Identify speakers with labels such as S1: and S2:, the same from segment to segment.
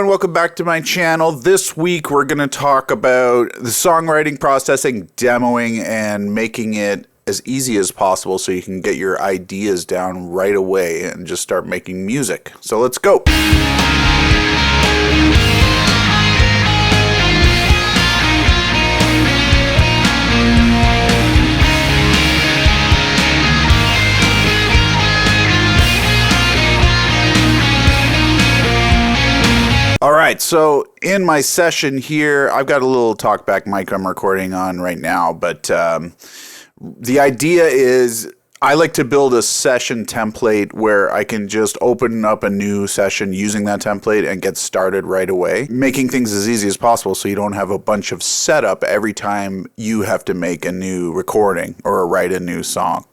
S1: welcome back to my channel. This week we're going to talk about the songwriting, processing, demoing, and making it as easy as possible so you can get your ideas down right away and just start making music. So let's go. All right, so in my session here, I've got a little talkback mic I'm recording on right now, but the idea is I like to build a session template where I can just open up a new session using that template and get started right away, making things as easy as possible so you don't have a bunch of setup every time you have to make a new recording or write a new song.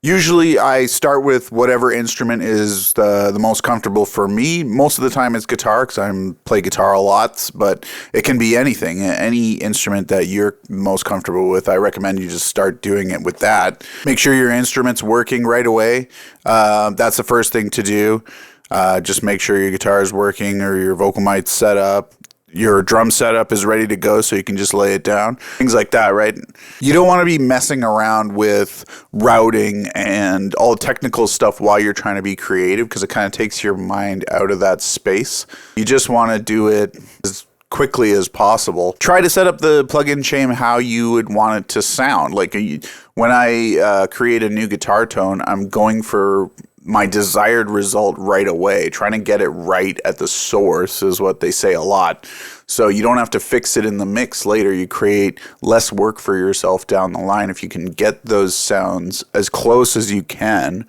S1: Usually I start with whatever instrument is the most comfortable for me. Most of the time it's guitar because I play guitar a lot, but it can be anything, any instrument that you're most comfortable with. I recommend you just start doing it with that. Make sure your instrument's working right away. That's the first thing to do. Just make sure your guitar is working or your vocal mic's set up. Your drum setup is ready to go so you can just lay it down. Things like that, right? You don't want to be messing around with routing and all the technical stuff while you're trying to be creative because it kind of takes your mind out of that space. You just want to do it as quickly as possible. Try to set up the plugin chain how you would want it to sound. Like when I create a new guitar tone, I'm going for my desired result right away. Trying to get it right at the source is what they say a lot. So you don't have to fix it in the mix later. You create less work for yourself down the line if you can get those sounds as close as you can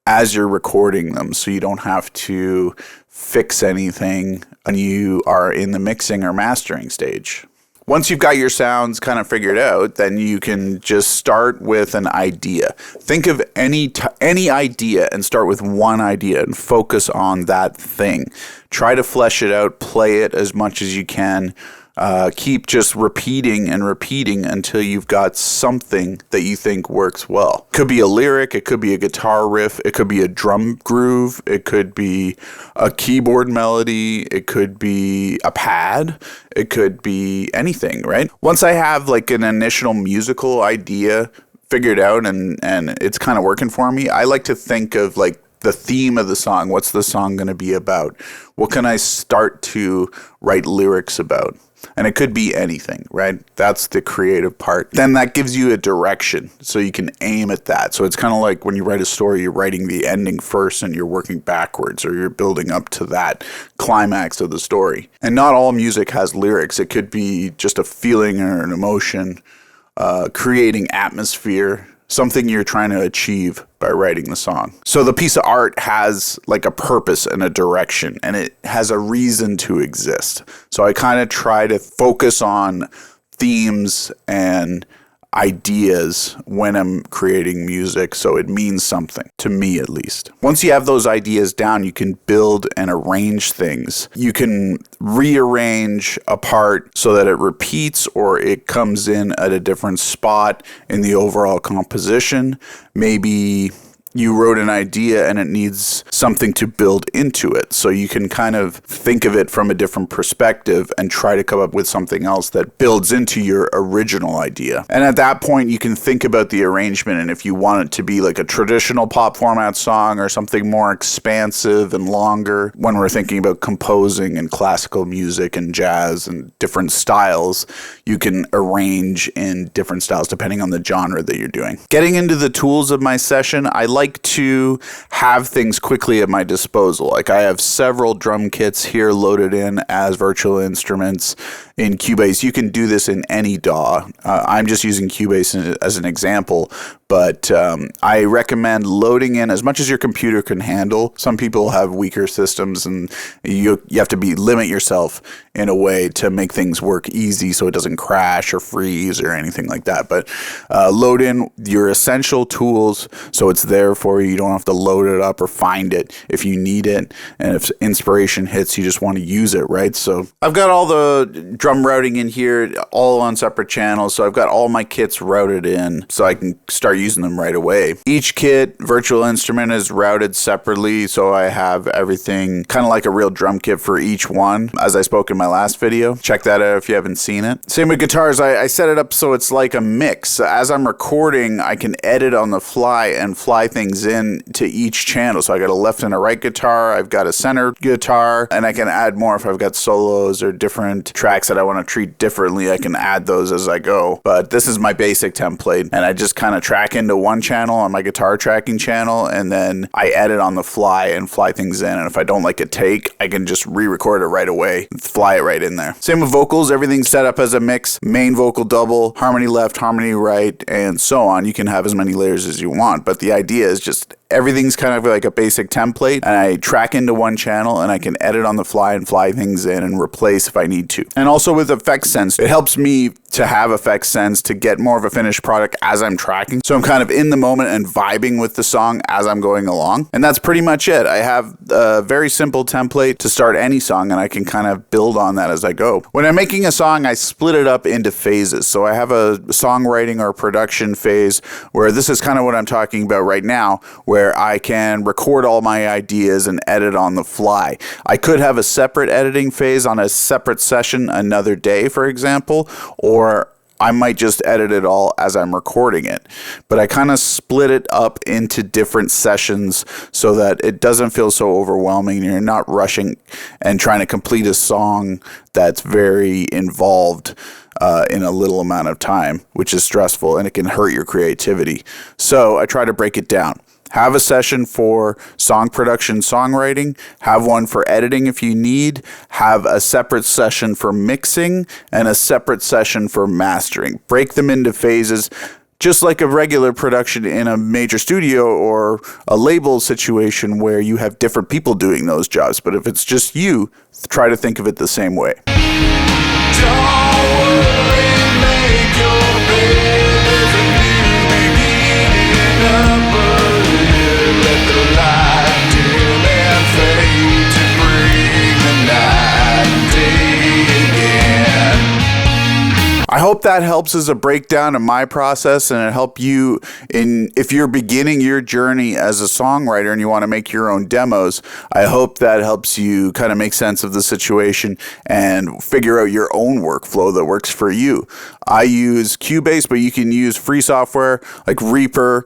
S1: as you're recording them so you don't have to fix anything when you are in the mixing or mastering stage. Once you've got your sounds kind of figured out, then you can just start with an idea. Think of any idea and start with one idea and focus on that thing. Try to flesh it out, play it as much as you can. Keep just repeating and repeating until you've got something that you think works well. It could be a lyric, it could be a guitar riff, it could be a drum groove, it could be a keyboard melody, it could be a pad, it could be anything, right? Once I have like an initial musical idea figured out and it's kind of working for me, I like to think of like the theme of the song. What's the song going to be about? What can I start to write lyrics about? And it could be anything, right? That's the creative part. Then that gives you a direction so you can aim at that. So it's kind of like when you write a story, you're writing the ending first and you're working backwards or you're building up to that climax of the story. And not all music has lyrics. It could be just a feeling or an emotion, creating atmosphere, something you're trying to achieve by writing the song. So the piece of art has like a purpose and a direction, and it has a reason to exist. So I kind of try to focus on themes and ideas when I'm creating music so it means something, to me at least. Once you have those ideas down, you can build and arrange things. You can rearrange a part so that it repeats or it comes in at a different spot in the overall composition. Maybe you wrote an idea and it needs something to build into it. So you can kind of think of it from a different perspective and try to come up with something else that builds into your original idea. And at that point, you can think about the arrangement and if you want it to be like a traditional pop format song or something more expansive and longer. When we're thinking about composing and classical music and jazz and different styles, you can arrange in different styles depending on the genre that you're doing. Getting into the tools of my session, I like to have things quickly at my disposal. Like I have several drum kits here loaded in as virtual instruments in Cubase. You can do this in any DAW. I'm just using Cubase as an example, but I recommend loading in as much as your computer can handle. Some people have weaker systems and you have to limit yourself in a way to make things work easy so it doesn't crash or freeze or anything like that. But load in your essential tools so it's there for you. You don't have to load it up or find it if you need it. And if inspiration hits, you just want to use it, right? So I've got all the drum routing in here, all on separate channels. So I've got all my kits routed in so I can start start using them right away. Each kit, virtual instrument, is routed separately, so I have everything kind of like a real drum kit for each one, as I spoke in my last video. Check that out if you haven't seen it. Same with guitars. I set it up so it's like a mix. As I'm recording, I can edit on the fly and fly things in to each channel. So I got a left and a right guitar, I've got a center guitar, and I can add more if I've got solos or different tracks that I want to treat differently. I can add those as I go. But this is my basic template, and I just kind of track into one channel on my guitar tracking channel, and then I edit on the fly and fly things in. And if I don't like a take, I can just re-record it right away and fly it right in there. Same with vocals. Everything's set up as a mix: main vocal double, harmony left, harmony right, and so on. You can have as many layers as you want, but the idea is just everything's kind of like a basic template, and I track into one channel and I can edit on the fly and fly things in and replace if I need to. And also with Effects Sense, it helps me to have Effects Sense to get more of a finished product as I'm tracking. So I'm kind of in the moment and vibing with the song as I'm going along. And that's pretty much it. I have a very simple template to start any song, and I can kind of build on that as I go. When I'm making a song, I split it up into phases. So I have a songwriting or production phase where this is kind of what I'm talking about right now, where I can record all my ideas and edit on the fly. I could have a separate editing phase on a separate session another day, for example, or I might just edit it all as I'm recording it. But I kind of split it up into different sessions so that it doesn't feel so overwhelming and you're not rushing and trying to complete a song that's very involved in a little amount of time, which is stressful and it can hurt your creativity. So I try to break it down. Have a session for song production, songwriting, have one for editing if you need, have a separate session for mixing, and a separate session for mastering. Break them into phases, just like a regular production in a major studio or a label situation where you have different people doing those jobs. But if it's just you, try to think of it the same way. Don't worry, make your bed, there's a new beginning up. I hope that helps as a breakdown of my process, and it help you if you're beginning your journey as a songwriter and you want to make your own demos. I hope that helps you kind of make sense of the situation and figure out your own workflow that works for you. I use Cubase, but you can use free software like Reaper,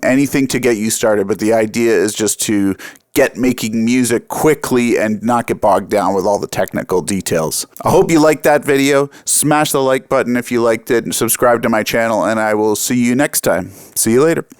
S1: anything to get you started. But the idea is just to get making music quickly and not get bogged down with all the technical details. I hope you liked that video. Smash the like button if you liked it and subscribe to my channel, and I will see you next time. See you later.